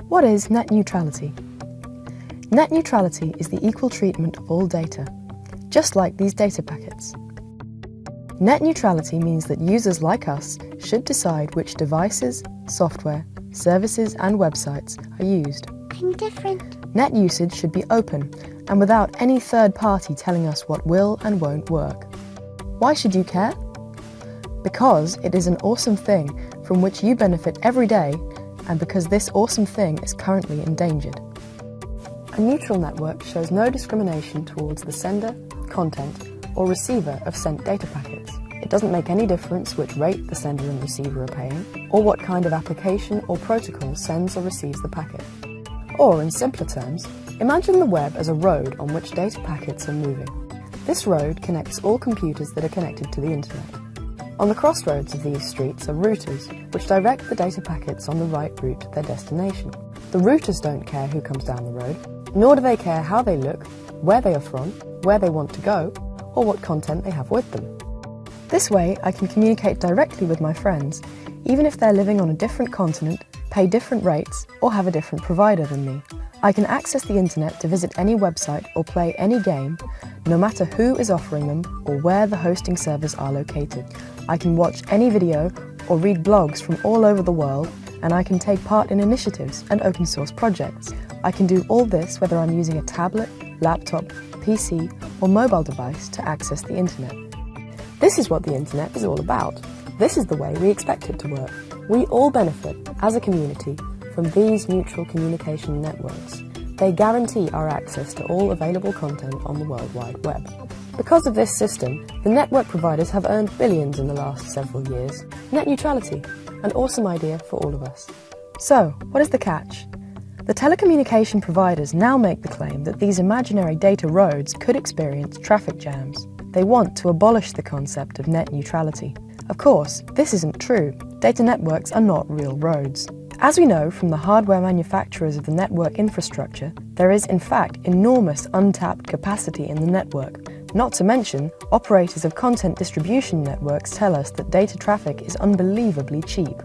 What is net neutrality? Net neutrality is the equal treatment of all data, just like these data packets. Net neutrality means that users like us should decide which devices, software, services and websites are used. I'm different. Net usage should be open and without any third party telling us what will and won't work. Why should you care? Because it is an awesome thing from which you benefit every day, and because this awesome thing is currently endangered. A neutral network shows no discrimination towards the sender, content, or receiver of sent data packets. It doesn't make any difference which rate the sender and receiver are paying, or what kind of application or protocol sends or receives the packet. Or, in simpler terms, imagine the web as a road on which data packets are moving. This road connects all computers that are connected to the internet. On the crossroads of these streets are routers, which direct the data packets on the right route to their destination. The routers don't care who comes down the road, nor do they care how they look, where they are from, where they want to go, or what content they have with them. This way, I can communicate directly with my friends, even if they're living on a different continent, pay different rates, or have a different provider than me. I can access the internet to visit any website or play any game, no matter who is offering them or where the hosting servers are located. I can watch any video or read blogs from all over the world, and I can take part in initiatives and open source projects. I can do all this whether I'm using a tablet, laptop, PC, or mobile device to access the internet. This is what the internet is all about. This is the way we expect it to work. We all benefit, as a community, from these neutral communication networks. They guarantee our access to all available content on the World Wide Web. Because of this system, the network providers have earned billions in the last several years. Net neutrality, an awesome idea for all of us. So, what is the catch? The telecommunication providers now make the claim that these imaginary data roads could experience traffic jams. They want to abolish the concept of net neutrality. Of course, this isn't true. Data networks are not real roads. As we know from the hardware manufacturers of the network infrastructure, there is in fact enormous untapped capacity in the network. Not to mention, operators of content distribution networks tell us that data traffic is unbelievably cheap.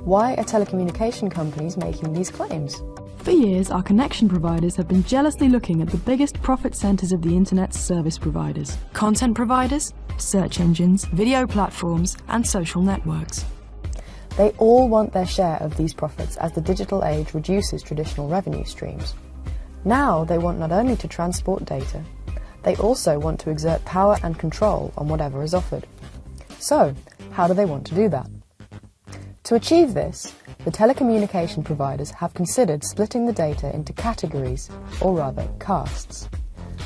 Why are telecommunication companies making these claims? For years, our connection providers have been jealously looking at the biggest profit centers of the internet's service providers. Content providers, search engines, video platforms, and social networks. They all want their share of these profits as the digital age reduces traditional revenue streams. Now they want not only to transport data, they also want to exert power and control on whatever is offered. So, how do they want to do that? To achieve this, the telecommunication providers have considered splitting the data into categories, or rather castes.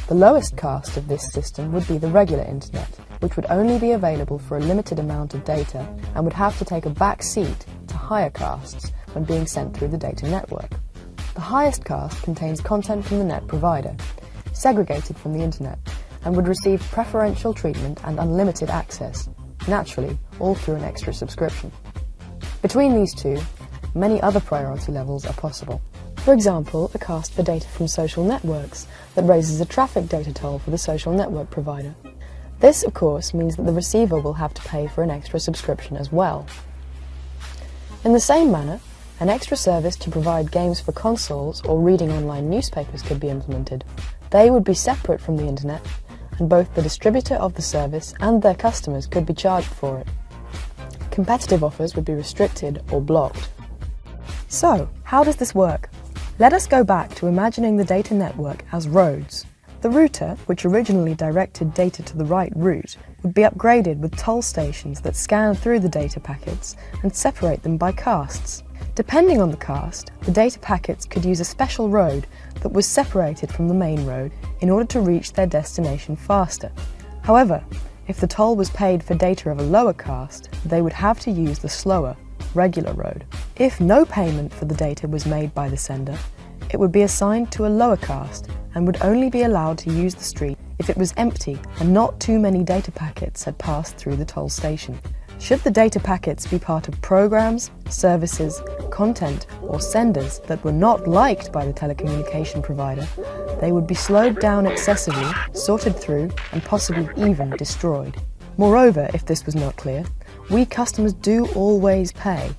The lowest caste of this system would be the regular internet, which would only be available for a limited amount of data and would have to take a back seat to higher castes when being sent through the data network. The highest caste contains content from the net provider, segregated from the internet, and would receive preferential treatment and unlimited access, naturally, all through an extra subscription. Between these two, many other priority levels are possible. For example, a caste for data from social networks that raises a traffic data toll for the social network provider. This, of course, means that the receiver will have to pay for an extra subscription as well. In the same manner, an extra service to provide games for consoles or reading online newspapers could be implemented. They would be separate from the internet, and both the distributor of the service and their customers could be charged for it. Competitive offers would be restricted or blocked. So, how does this work? Let us go back to imagining the data network as roads. The router, which originally directed data to the right route, would be upgraded with toll stations that scan through the data packets and separate them by castes. Depending on the caste, the data packets could use a special road that was separated from the main road in order to reach their destination faster. However, if the toll was paid for data of a lower caste, they would have to use the slower, regular road. If no payment for the data was made by the sender, it would be assigned to a lower caste and would only be allowed to use the street if it was empty and not too many data packets had passed through the toll station. Should the data packets be part of programs, services, content, or senders that were not liked by the telecommunication provider, they would be slowed down excessively, sorted through, and possibly even destroyed. Moreover, if this was not clear, we customers do always pay,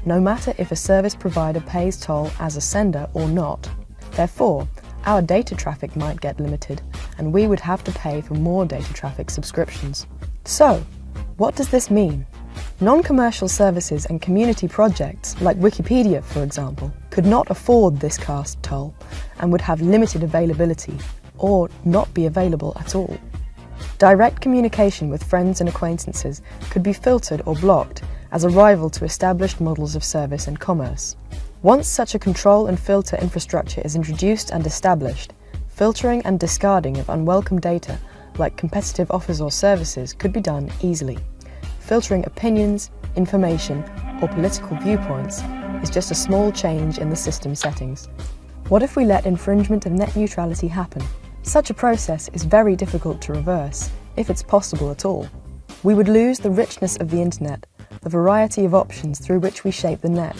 no matter if a service provider pays toll as a sender or not. Therefore, our data traffic might get limited, and we would have to pay for more data traffic subscriptions. So, what does this mean? Non-commercial services and community projects, like Wikipedia for example, could not afford this cast toll and would have limited availability, or not be available at all. Direct communication with friends and acquaintances could be filtered or blocked as a rival to established models of service and commerce. Once such a control and filter infrastructure is introduced and established, filtering and discarding of unwelcome data, like competitive offers or services, could be done easily. Filtering opinions, information, or political viewpoints is just a small change in the system settings. What if we let infringement of net neutrality happen? Such a process is very difficult to reverse, if it's possible at all. We would lose the richness of the internet, the variety of options through which we shape the net.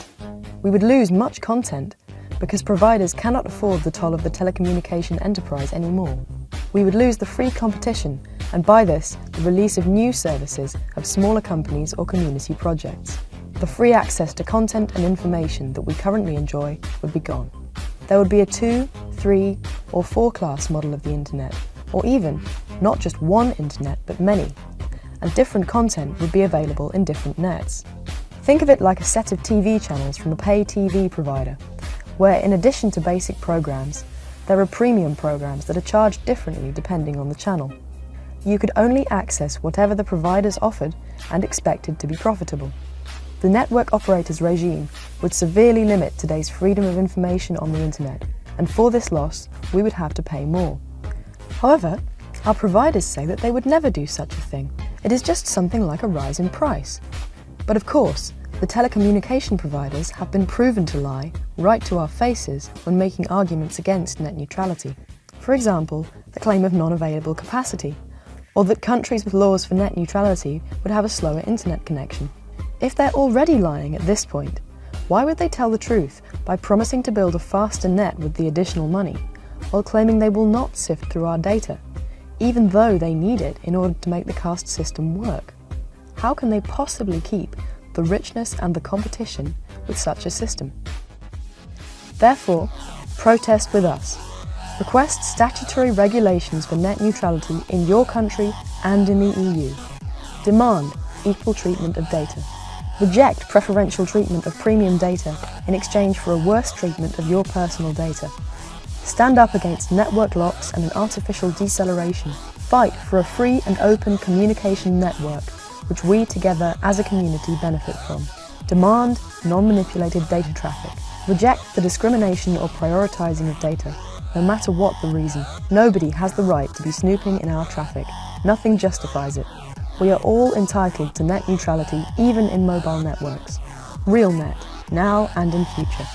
We would lose much content, because providers cannot afford the toll of the telecommunication enterprise anymore. We would lose the free competition, and by this, the release of new services of smaller companies or community projects. The free access to content and information that we currently enjoy would be gone. There would be a 2, 3, or 4-class model of the internet, or even, not just one internet, but many, and different content would be available in different nets. Think of it like a set of TV channels from a pay TV provider, where in addition to basic programs, there are premium programs that are charged differently depending on the channel. You could only access whatever the providers offered and expected to be profitable. The network operator's regime would severely limit today's freedom of information on the internet, and for this loss, we would have to pay more. However, our providers say that they would never do such a thing. It is just something like a rise in price. But of course, the telecommunication providers have been proven to lie right to our faces when making arguments against net neutrality. For example, the claim of non-available capacity, or that countries with laws for net neutrality would have a slower internet connection. If they're already lying at this point, why would they tell the truth by promising to build a faster net with the additional money, while claiming they will not sift through our data, even though they need it in order to make the caste system work? How can they possibly keep the richness and the competition with such a system? Therefore, protest with us. Request statutory regulations for net neutrality in your country and in the EU. Demand equal treatment of data. Reject preferential treatment of premium data in exchange for a worse treatment of your personal data. Stand up against network locks and an artificial deceleration. Fight for a free and open communication network, which we together as a community benefit from. Demand non-manipulated data traffic. Reject the discrimination or prioritizing of data, no matter what the reason. Nobody has the right to be snooping in our traffic. Nothing justifies it. We are all entitled to net neutrality, even in mobile networks. Real net, now and in future.